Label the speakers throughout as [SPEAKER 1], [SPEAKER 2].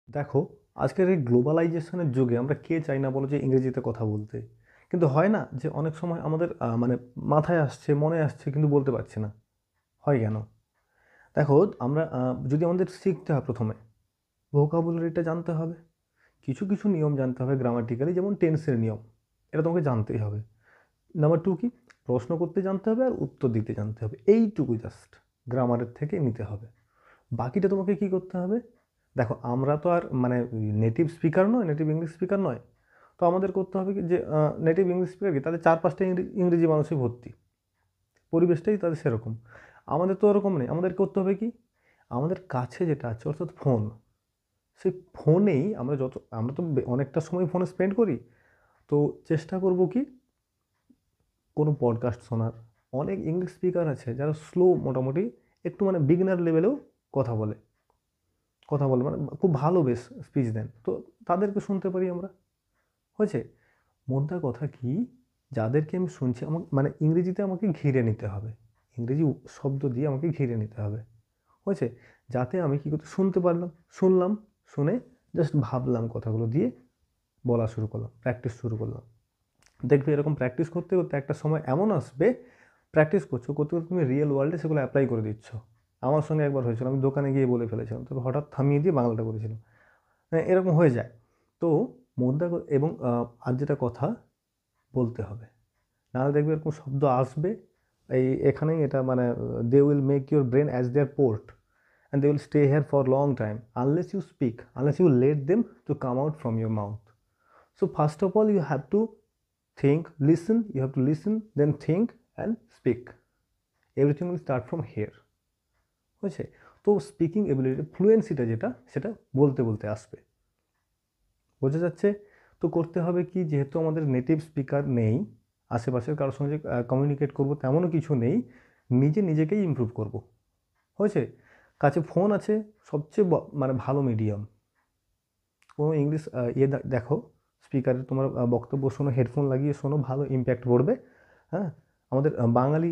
[SPEAKER 1] দেখো, আজকের এই গ্লোবালাইজেশনের যুগে আমরা কে চাই না বলো যে ইংরেজিতে কথা বলতে? কিন্তু হয় না যে অনেক সময় আমাদের মানে মাথায় আসছে, মনে আসছে কিন্তু বলতে পারছি না। হয় কেন? দেখো, আমরা যদি আমাদের শিখতে হয় ১ম এ ভোকাবুলারিটা জানতে হবে। কিছু, কিছু নিয়ম জানতে হবে গ্রামাটিক্যালি, যেমন টেন্সের নিয়ম। এটা তোমাকে জানতেই হবে। নাম্বার 2 কি? প্রশ্ন করতে জানতে হবে আর উত্তর দিতে জানতে হবে। এইটুকু জাস্ট গ্রামারের থেকে নিতে হবে। বাকিটা তোমাকে কি করতে হবে? দেখো, আমরা তো আর মানে নেটিভ স্পিকার নয়, নেটিভ ইংলিশ স্পিকার নয়। তো আমাদের করতে হবে কি যে নেটিভ ইংলিশ স্পিকার কি তাদের ৪-৫ টা ইংরেজি মানুষই ভর্তি। পরিবেশটাই তাদের সেরকম। আমাদের তো ওরকম নেই। আমাদের করতে হবে কি? আমাদের কাছে যেটা আছে অর্থাৎ ফোন। সেই ফোনেই আমরা তো অনেকটা সময় ফোনে স্পেন্ড করি। তো চেষ্টা করব কি কোনো পডকাস্ট শোনার। অনেক ইংলিশ স্পিকার আছে যারা স্লো মোটামুটি একটু মানে বিগিনার লেভেলেও কথা বলে। মানে খুব ভালো বেশ স্পিচ দেন। তো তাদেরকে শুনতে পারি আমরা। হয়েছে? মোদ্দা কথা কি, যাদেরকে আমি শুনছি মানে ইংরেজিতে আমাকে ঘিরে নিতে হবে। ইংরেজি শব্দ দিয়ে আমাকে ঘিরে নিতে হবে। হয়েছে? যাতে আমি কি করতে শুনতে পারলাম, শুনলাম, শুনে জাস্ট ভাবলাম কথাগুলো দিয়ে বলা শুরু করলাম, প্র্যাকটিস শুরু করলাম। দেখবে এরকম প্র্যাকটিস করতে, করতে একটা সময় এমন আসবে, প্র্যাকটিস করছো, করতে, করতে তুমি রিয়েল ওয়ার্ল্ডে সেগুলো অ্যাপ্লাই করে দিচ্ছ। আমার সঙ্গে একবার হয়েছিল, আমি দোকানে গিয়ে বলে ফেলেছিলাম। তবে হঠাৎ থামিয়ে দিয়ে বাংলাটা করেছিলাম। হ্যাঁ, এরকম হয়ে যায়। তো এবং আর যেটা কথা বলতে হবে। নাহলে দেখবে এরকম শব্দ আসবে, এখানেই এটা মানে they will make your brain as their port and they will stay here for long time unless you speak, unless you let them to come out from your mouth. So first of all you have to think, listen, you have to listen, then think and speak. Everything will start from here. বুঝছে? তো speaking ability ফ্লুয়েন্সিটা যেটা সেটা বলতে বলতে আসবে। বোঝা যাচ্ছে? তো করতে হবে কি, যেহেতু আমাদের নেটিভ স্পিকার নেই, আশেপাশের কারোর সঙ্গে কমিউনিকেট করবো তেমনও কিছু নেই, নিজেকেই ইমপ্রুভ করব। হয়েছে? কাছে ফোন আছে, সবচেয়ে মানে ভালো মিডিয়াম। কোনো ইংলিশ দেখো, স্পিকারে তোমার বক্তব্য শোনো, হেডফোন লাগিয়ে শোনো, ভালো ইম্প্যাক্ট পড়বে। হ্যাঁ, আমাদের বাঙালি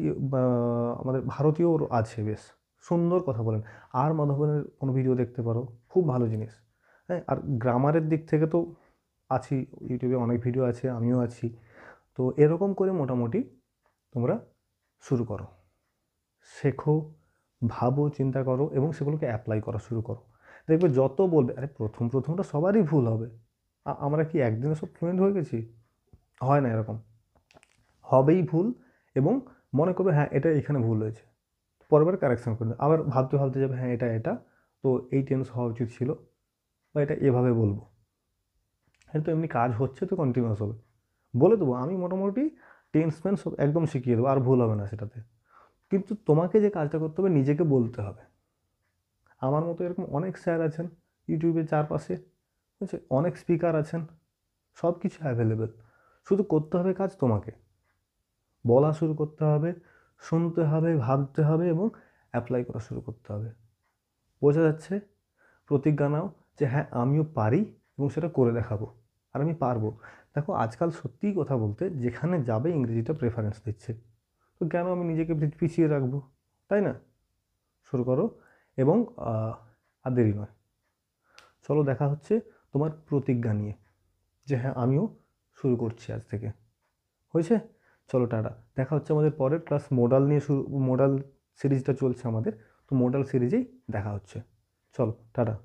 [SPEAKER 1] আমাদের ভারতীয় আছে বেশ সুন্দর কথা বলেন। আর মাধবনের কোনো ভিডিও দেখতে পারো, খুব ভালো জিনিস। হ্যাঁ, আর গ্রামারের দিক থেকে তো আছি, ইউটিউবে অনেক ভিডিও আছে, আমিও আছি। তো এরকম করে মোটামুটি তোমরা শুরু করো, শেখো, ভাবো, চিন্তা করো এবং সেগুলোকে অ্যাপ্লাই করা শুরু করো। দেখবে যত বলবে, আরে প্রথমটা সবারই ভুল হবে। আমরা কি একদিনে সব ফ্লুয়েন্ট হয়ে গেছি? হয় না এরকম। হবেই ভুল, এবং মনে করবে হ্যাঁ এটা এখানে ভুল হয়েছে, পরের বার কারেকশন করে দেবে। আবার ভাবতে ভাবতে যাবে হ্যাঁ এটা তো এই টেন্স হওয়া উচিত ছিল, বা এটা এভাবে বলবো। হ্যাঁ, তো এমনি কাজ হচ্ছে তো কন্টিনিউয়াস হবে। বলে দেবো আমি মোটামুটি টেন্স ফেন্স সব একদম শিখিয়ে দেবো, আর ভুল হবে না সেটাতে। কিন্তু তোমাকে যে কাজটা করতে হবে, নিজেকে বলতে হবে। আমার মতো এরকম অনেক স্যার আছেন ইউটিউবের চারপাশে, বুঝছে, অনেক স্পিকার আছেন, সব কিছু অ্যাভেলেবেল। শুধু করতে হবে কাজ তোমাকে, বলা শুরু করতে হবে, শুনতে হবে, ভাবতে হবে এবং অ্যাপ্লাই করা শুরু করতে হবে। বোঝা যাচ্ছে? প্রতিজ্ঞা নাও যে হ্যাঁ আমিও পারি এবং সেটা করে দেখাবো, আর আমি পারবো। দেখো, আজকাল সত্যিই কথা বলতে যেখানে যাবে ইংরেজিটা প্রেফারেন্স দিচ্ছে। তো কেন আমি নিজেকে পিছিয়ে রাখবো? তাই না? শুরু করো, এবং আর দেরি নয়। চলো, দেখা হচ্ছে তোমার প্রতিজ্ঞা নিয়ে, যে হ্যাঁ আমিও শুরু করছি আজ থেকে। হয়েছে? চলো, টাটা। দেখা হচ্ছে আমাদের পরের ক্লাস মোডাল নিয়ে। মোডাল সিরিজটা চলছে আমাদের, তো মোডাল সিরিজেই দেখা হচ্ছে। চলো, টাটা।